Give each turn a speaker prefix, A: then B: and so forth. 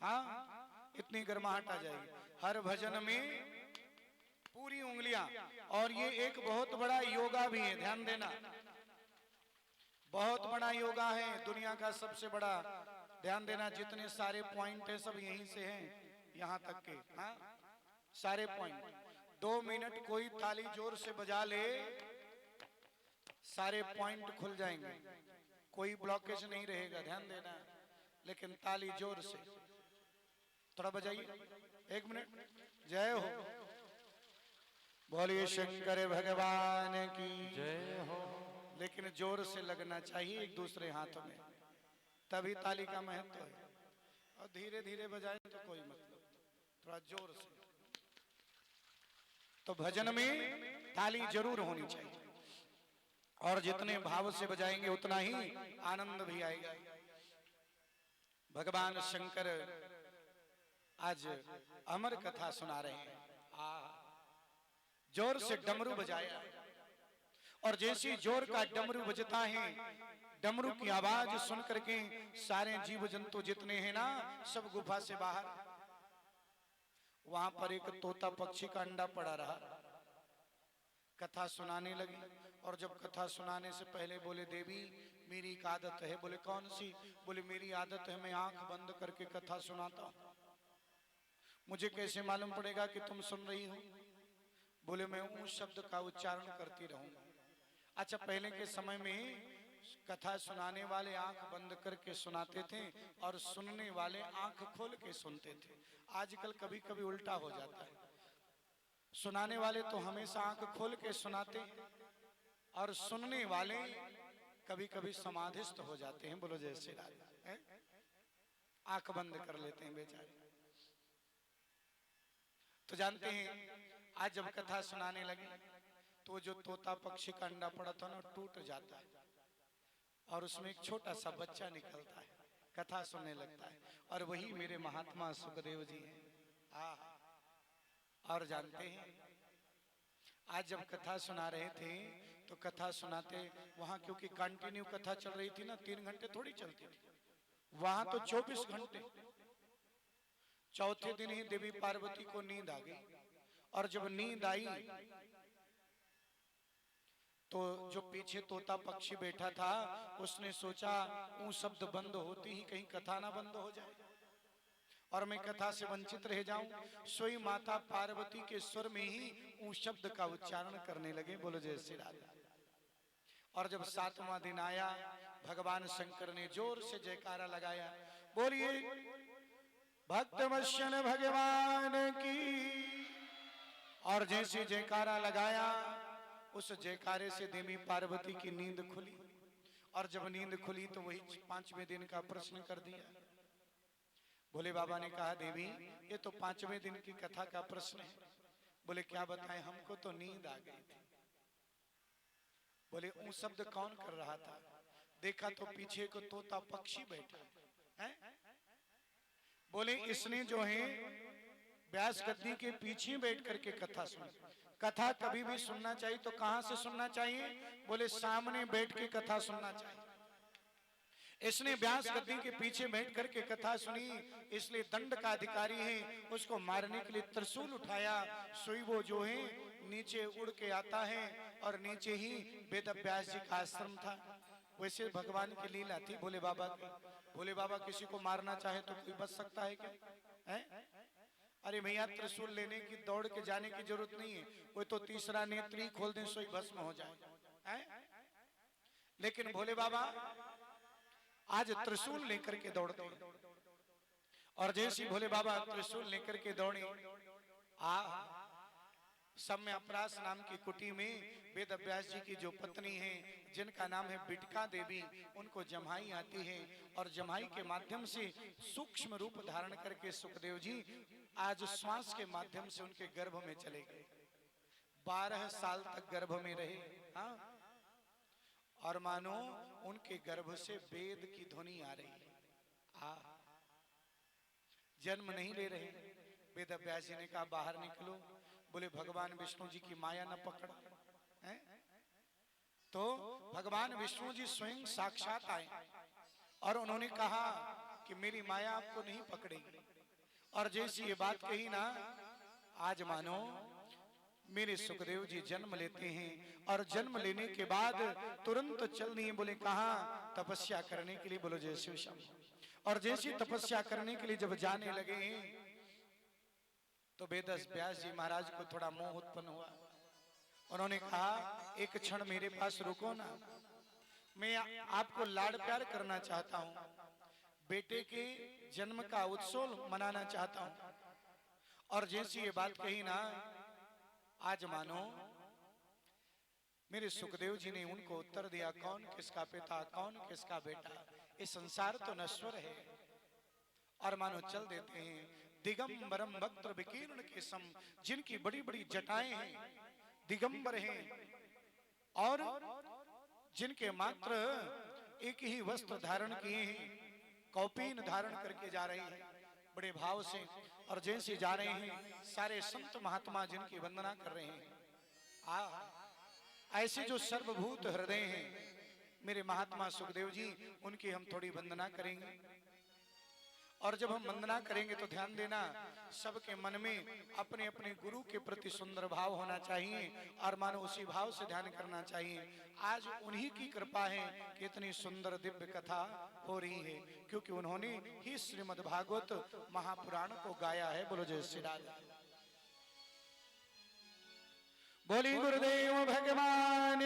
A: हाँ, इतनी गर्माहट आ जाएगी हर भजन में, पूरी उंगलियां। और ये एक बहुत बड़ा योगा भी है, ध्यान देना, बहुत बड़ा योगा है, दुनिया का सबसे बड़ा। ध्यान देना, जितने सारे पॉइंट है सब यहीं से हैं, यहां तक के। हाँ, सारे पॉइंट। 2 मिनट कोई ताली जोर से बजा ले, सारे पॉइंट खुल जाएंगे, कोई ब्लॉकेज नहीं रहेगा। ध्यान देना, लेकिन ताली जोर से थोड़ा बजाइए। 1 मिनट, जय हो, बोलिए शंकर भगवान की
B: जय हो।
A: लेकिन जोर से लगना चाहिए एक दूसरे हाथों में, तभी ताली का महत्व है। और धीरे धीरे बजाए तो कोई मतलब, थोड़ा जोर से। तो भजन में ताली जरूर होनी चाहिए, और जितने भाव से बजाएंगे उतना ही आनंद भी आएगा। भगवान शंकर आज अमर कथा सुना रहे हैं। जोर से डमरू बजाया, और जैसी जोर का डमरू बजता है, डमरू की आवाज सुन करके सारे जीव जंतु जितने हैं ना, सब गुफा से बाहर। वहां पर एक तोता पक्षी का अंडा पड़ा रहा, कथा सुनाने लगी। और जब कथा सुनाने से पहले बोले, देवी मेरी एक आदत है। बोले कौन सी? बोले मेरी आदत है, मैं आंख बंद करके कथा सुनाता हूं, मुझे कैसे मालूम पड़ेगा कि तुम सुन रही हो? बोले मैं उस शब्द का उच्चारण करती रहूंगा। अच्छा, पहले के समय में कथा सुनाने वाले आंख बंद करके सुनाते थे, और सुनने वाले आंख खोल के सुनते थे। आजकल कभी कभी उल्टा हो जाता है, सुनाने वाले तो हमेशा आंख खोल के सुनाते, और सुनने वाले कभी कभी समाधिस्थ हो जाते हैं। बोलो जय श्री राम, आंख बंद कर लेते हैं बेचारे। तो जानते हैं, आज जब कथा सुनाने लगे तो जो तोता पक्षी का अंडा पड़ा था ना, टूट जाता है, और उसमें एक छोटा सा बच्चा निकलता है, कथा सुनने लगता है, और वही मेरे महात्मा सुखदेव जी हैं। और जानते हैं, आज जब कथा सुना रहे थे तो कथा सुनाते वहां, क्योंकि कंटिन्यू कथा चल रही थी ना, 3 घंटे थोड़ी चलती थी, वहां तो 24 घंटे। चौथे दिन ही देवी पार्वती को नींद आ गई, और जब नींद आई तो जो पीछे तोता पक्षी बैठा था उसने सोचा ऊ शब्द बंद होती ही कहीं कथा ना बंद हो जाए, और मैं कथा से वंचित रह जाऊं। सोई माता पार्वती के स्वर में ही ऊ शब्द का उच्चारण करने लगे। बोलो जय श्री राधे। और जब 7वां दिन आया, भगवान शंकर ने जोर से जयकारा लगाया, बोलिए भक्तवत्सल भगवान की। और जैसे जयकारा लगाया, उस जयकारे से देवी पार्वती की नींद खुली, और जब नींद खुली तो वही 5वें दिन का प्रश्न कर दिया। भोले बाबा ने कहा, देवी ये तो 5वें दिन की कथा का प्रश्न है। बोले क्या बताएं, हमको तो नींद आ गई थी। बोले ऊ शब्द कौन कर रहा था? देखा तो पीछे को तोता पक्षी बैठा है। बोले इसने जो है व्यास गद्दी के पीछे बैठ करके कथा सुनी। कथा कभी भी सुनना चाहिए तो कहां से सुनना चाहिए? बोले सामने बैठ के कथा सुनना चाहिए। इसने व्यास गद्दी के पीछे बैठ करके कथा सुनी, इसलिए दंड का अधिकारी है, उसको मारने के लिए त्रिशूल उठाया। सोई वो जो है नीचे उड़ के आता है, और नीचे ही वेद व्यास जी का आश्रम था। वैसे भगवान की लीला थी भोले बाबा की। भोले बाबा किसी को मारना चाहे तो कोई बच सकता है क्या? है? अरे भैया, त्रिशूल लेने की दौड़ के जाने की जरूरत नहीं है, कोई तो तीसरा नेत्र ही खोल दे, सोई भस्म हो जाए। है? लेकिन भोले बाबा आज त्रिशूल लेकर के दौड़ते हैं, और जैसे भोले बाबा त्रिशूल लेकर के दौड़े, सम्य अपरास नाम की कुटी में वेद व्यास जी की जो पत्नी है, जिनका नाम है बिटका देवी, उनको जम्हाई आती है, और जम्हाई के माध्यम से सूक्ष्म रूप धारण करके सुखदेव जी आज श्वास के माध्यम से उनके गर्भ में चले गए। 12 साल तक गर्भ में रहे। हाँ, और मानो उनके गर्भ से वेद की ध्वनि आ रही है। जन्म नहीं ले रहे। वेद व्यास जी ने कहा बाहर निकलो। बोले भगवान विष्णु जी की माया न पकड़ है? तो भगवान विष्णु जी स्वयं साक्षात आए, और उन्होंने कहा कि मेरी माया आपको नहीं पकड़ेगी। और जैसी ये बात कही ना, आज मानो मेरे सुखदेव जी जन्म लेते हैं और जन्म लेने के बाद तुरंत चल नहीं, बोले कहां? तपस्या करने के लिए। बोलो जय शिव शंभू। और जैसी तपस्या करने के लिए जब जाने लगे तो वेदस व्यास जी महाराज को थोड़ा मोह उत्पन्न हुआ। उन्होंने कहा एक क्षण मेरे पास रुको ना, मैं आपको लाड़ प्यार करना चाहता हूं, बेटे के जन्म का उत्सव मनाना चाहता हूं। और जैसी ये बात कही ना, आज मानो मेरे सुखदेव जी ने उनको उत्तर दिया, कौन किसका पिता, कौन किसका बेटा, ये संसार तो नश्वर है। और मानो चल देते हैं दिगंबरम वक्त्र विकीर्ण के सम, जिनकी बड़ी बड़ी जटाएं हैं, दिगंबर हैं, और जिनके मात्र एक ही वस्त्र धारण किए हैं, कौपीन धारण करके जा रहे हैं बड़े भाव से। और जैसे जा रहे हैं सारे संत महात्मा जिनकी वंदना कर रहे हैं। ऐसे जो सर्वभूत हृदय हैं मेरे महात्मा सुखदेव जी, उनकी हम थोड़ी वंदना करेंगे। और जब हम वंदना करेंगे तो ध्यान देना, सबके मन में अपने अपने गुरु के प्रति सुंदर भाव होना चाहिए और मानो उसी भाव से ध्यान करना चाहिए। आज उन्हीं की कृपा है कि इतनी सुंदर दिव्य कथा हो रही है, क्योंकि उन्होंने ही श्रीमद् भागवत महापुराण को गाया है। बोलो जय श्री राम। बोली गुरुदेव भगवान।